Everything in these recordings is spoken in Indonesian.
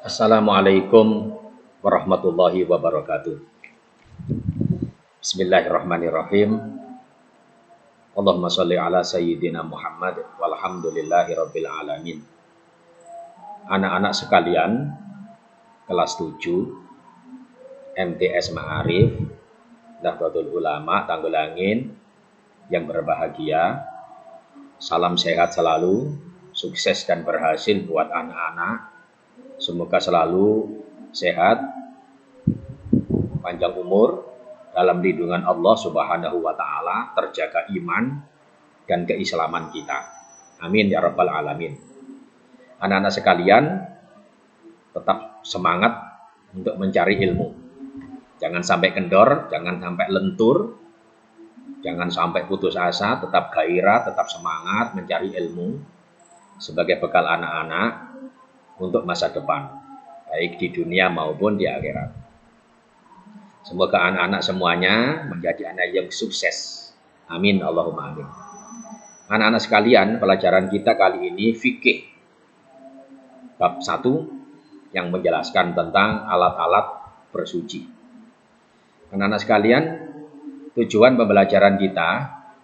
Assalamualaikum warahmatullahi wabarakatuh. Bismillahirrahmanirrahim. Allahumma sholli ala sayyidina Muhammad walhamdulillahi rabbil alamin. Anak-anak sekalian, kelas 7 MTS Ma'arif Nahdlatul Ulama Tanggulangin yang berbahagia. Salam sehat selalu, sukses dan berhasil buat anak-anak. Semoga selalu sehat, panjang umur, dalam lindungan Allah Subhanahu wa Ta'ala, terjaga iman dan keislaman kita. Amin ya Rabbal Alamin. Anak-anak sekalian, tetap semangat untuk mencari ilmu. Jangan sampai kendor, jangan sampai lentur, jangan sampai putus asa, tetap gairah, tetap semangat mencari ilmu sebagai bekal anak-anak untuk masa depan, baik di dunia maupun di akhirat. Semoga anak-anak semuanya menjadi anak yang sukses. Amin, Allahumma amin. Anak-anak sekalian, pelajaran kita kali ini fikih bab 1 yang menjelaskan tentang alat-alat bersuci. Anak-anak sekalian, tujuan pembelajaran kita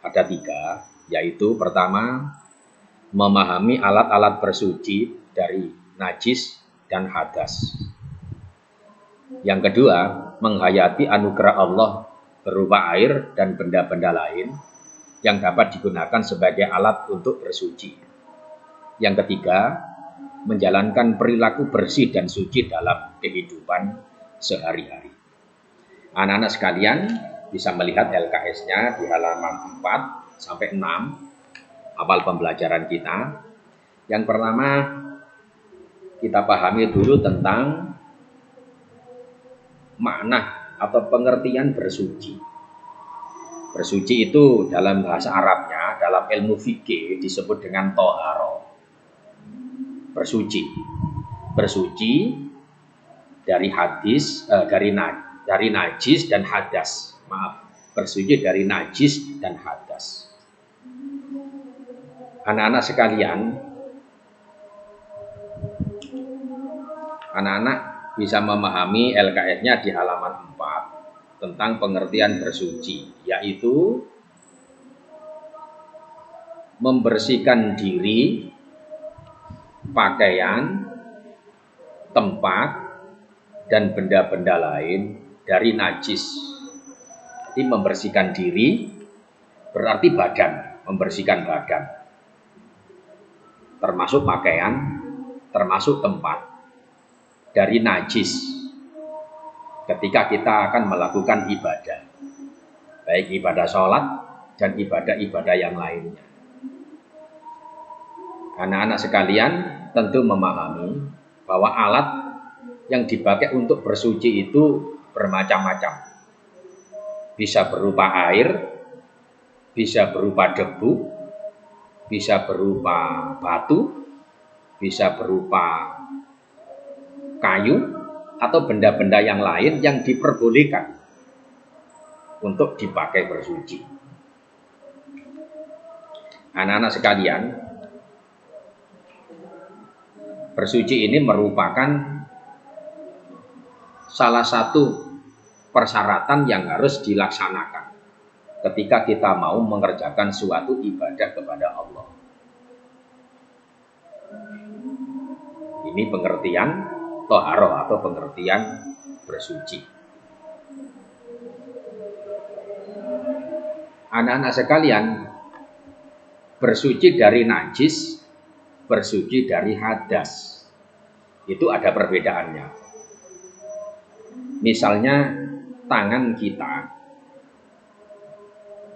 ada 3, yaitu pertama, memahami alat-alat bersuci dari najis dan hadas. Yang kedua, menghayati anugerah Allah berupa air dan benda-benda lain yang dapat digunakan sebagai alat untuk bersuci. Yang ketiga, menjalankan perilaku bersih dan suci dalam kehidupan sehari-hari. Anak-anak sekalian bisa melihat LKS-nya di halaman 4 sampai 6 awal pembelajaran kita. Yang pertama, kita pahami dulu tentang makna atau pengertian bersuci. Bersuci itu dalam bahasa Arabnya, dalam ilmu fikih disebut dengan toharo. Bersuci dari najis dan hadas. Bersuci dari najis dan hadas. Anak-anak sekalian, anak-anak bisa memahami LKS-nya di halaman 4 tentang pengertian bersuci, yaitu membersihkan diri, pakaian, tempat, dan benda-benda lain dari najis. Jadi membersihkan diri berarti badan, membersihkan badan, termasuk pakaian, termasuk tempat, dari najis ketika kita akan melakukan ibadah, baik ibadah sholat dan ibadah-ibadah yang lainnya. Anak-anak sekalian tentu memahami bahwa alat yang dipakai untuk bersuci itu bermacam-macam. Bisa berupa air, bisa berupa debu, bisa berupa batu, bisa berupa kayu, atau benda-benda yang lain yang diperbolehkan untuk dipakai bersuci. Anak-anak sekalian, bersuci ini merupakan salah satu persyaratan yang harus dilaksanakan ketika kita mau mengerjakan suatu ibadah kepada Allah. Ini pengertian toharo atau pengertian bersuci. Anak-anak sekalian, bersuci dari najis, bersuci dari hadas, itu ada perbedaannya. Misalnya tangan kita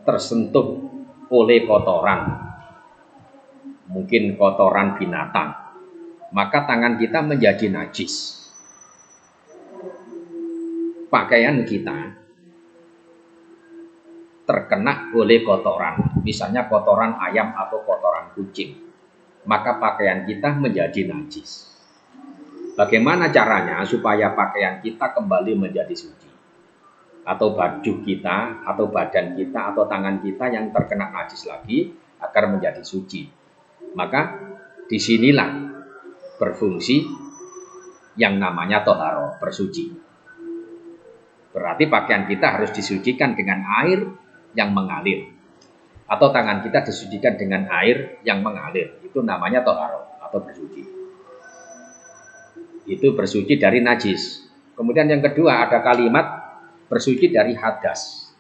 tersentuh oleh kotoran, mungkin kotoran binatang, maka tangan kita menjadi najis. Pakaian kita terkena oleh kotoran, misalnya kotoran ayam atau kotoran kucing, maka pakaian kita menjadi najis. Bagaimana caranya supaya pakaian kita kembali menjadi suci? Atau baju kita, atau badan kita, atau tangan kita yang terkena najis lagi agar menjadi suci? Maka disinilah berfungsi yang namanya toharo, bersuci. Berarti pakaian kita harus disucikan dengan air yang mengalir. Atau tangan kita disucikan dengan air yang mengalir. Itu namanya toharo atau bersuci. Itu bersuci dari najis. Kemudian yang kedua ada kalimat bersuci dari hadas.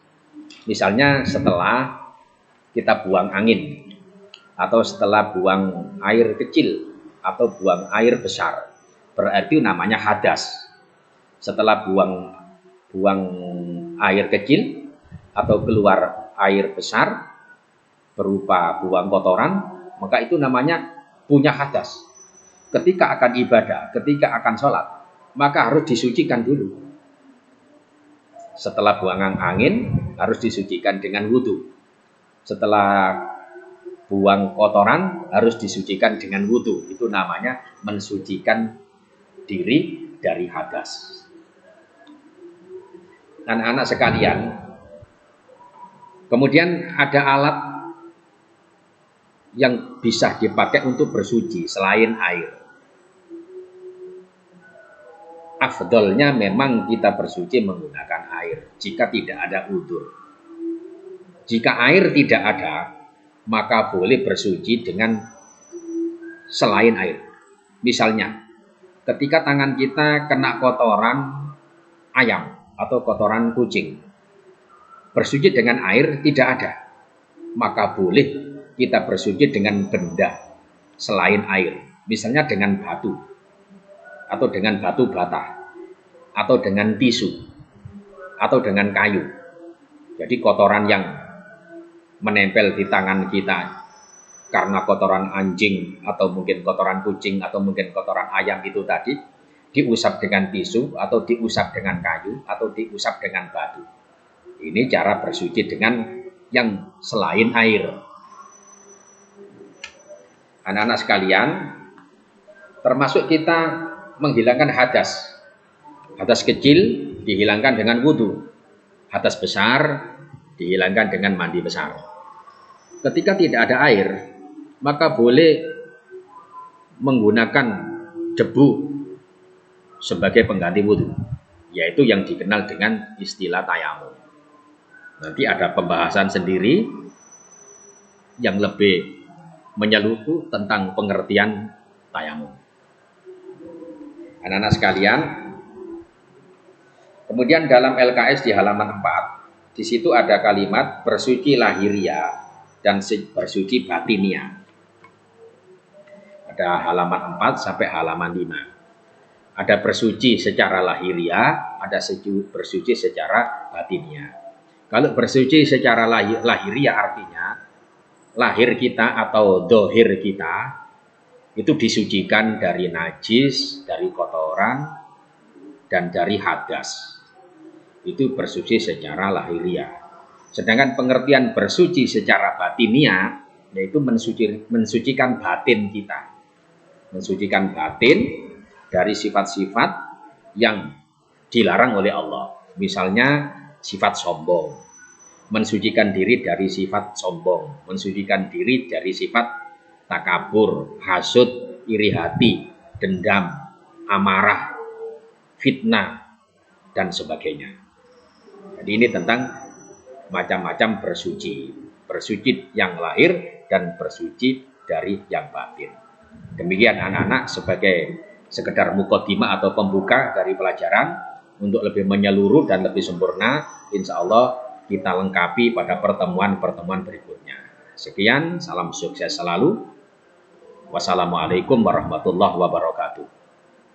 Misalnya setelah kita buang angin, atau setelah buang air kecil, atau buang air besar, berarti namanya hadas. Setelah buang air kecil atau keluar air besar berupa buang kotoran, maka itu namanya punya hadas. Ketika akan ibadah, ketika akan sholat, maka harus disucikan dulu. Setelah buang angin harus disucikan dengan wudhu. Setelah buang kotoran harus disucikan dengan wudhu. Itu namanya mensucikan diri dari hadas. Anak-anak sekalian, kemudian ada alat yang bisa dipakai untuk bersuci selain air. Afdolnya memang kita bersuci menggunakan air jika tidak ada udzur. Jika air tidak ada, maka boleh bersuci dengan selain air. Misalnya, ketika tangan kita kena kotoran ayam atau kotoran kucing, bersuci dengan air tidak ada, maka boleh kita bersuci dengan benda selain air. Misalnya dengan batu, atau dengan batu bata, atau dengan tisu, atau dengan kayu. Jadi kotoran yang menempel di tangan kita karena kotoran anjing, atau mungkin kotoran kucing, atau mungkin kotoran ayam itu tadi, diusap dengan tisu, atau diusap dengan kayu, atau diusap dengan batu. Ini cara bersuci dengan yang selain air. Anak-anak sekalian, termasuk kita menghilangkan hadas. Hadas kecil dihilangkan dengan wudhu. Hadas besar dihilangkan dengan mandi besar. Ketika tidak ada air, maka boleh menggunakan debu sebagai pengganti wudhu, yaitu yang dikenal dengan istilah tayamum. Nanti ada pembahasan sendiri yang lebih menyeluruh tentang pengertian tayamum. Anak-anak sekalian, kemudian dalam LKS di halaman 4, di situ ada kalimat bersuci lahiriah dan bersuci batiniah. Ada halaman 4 sampai halaman 5. Ada bersuci secara lahiriah, ada bersuci secara batiniah. Kalau bersuci secara lahiriah artinya lahir kita atau dohir kita itu disucikan dari najis, dari kotoran, dan dari hadas. Itu bersuci secara lahiriah. Sedangkan pengertian bersuci secara batiniah yaitu mensucikan batin kita. Mensucikan batin dari sifat-sifat yang dilarang oleh Allah. Misalnya sifat sombong. Mensucikan diri dari sifat sombong. Mensucikan diri dari sifat takabur, hasud, iri hati, dendam, amarah, fitnah, dan sebagainya. Jadi ini tentang macam-macam bersuci. Bersuci yang lahir dan bersuci dari yang batin. Demikian anak-anak sebagai sekedar mukadimah atau pembuka dari pelajaran. Untuk lebih menyeluruh dan lebih sempurna, insya Allah kita lengkapi pada pertemuan-pertemuan berikutnya. Sekian, salam sukses selalu. Wassalamualaikum warahmatullahi wabarakatuh.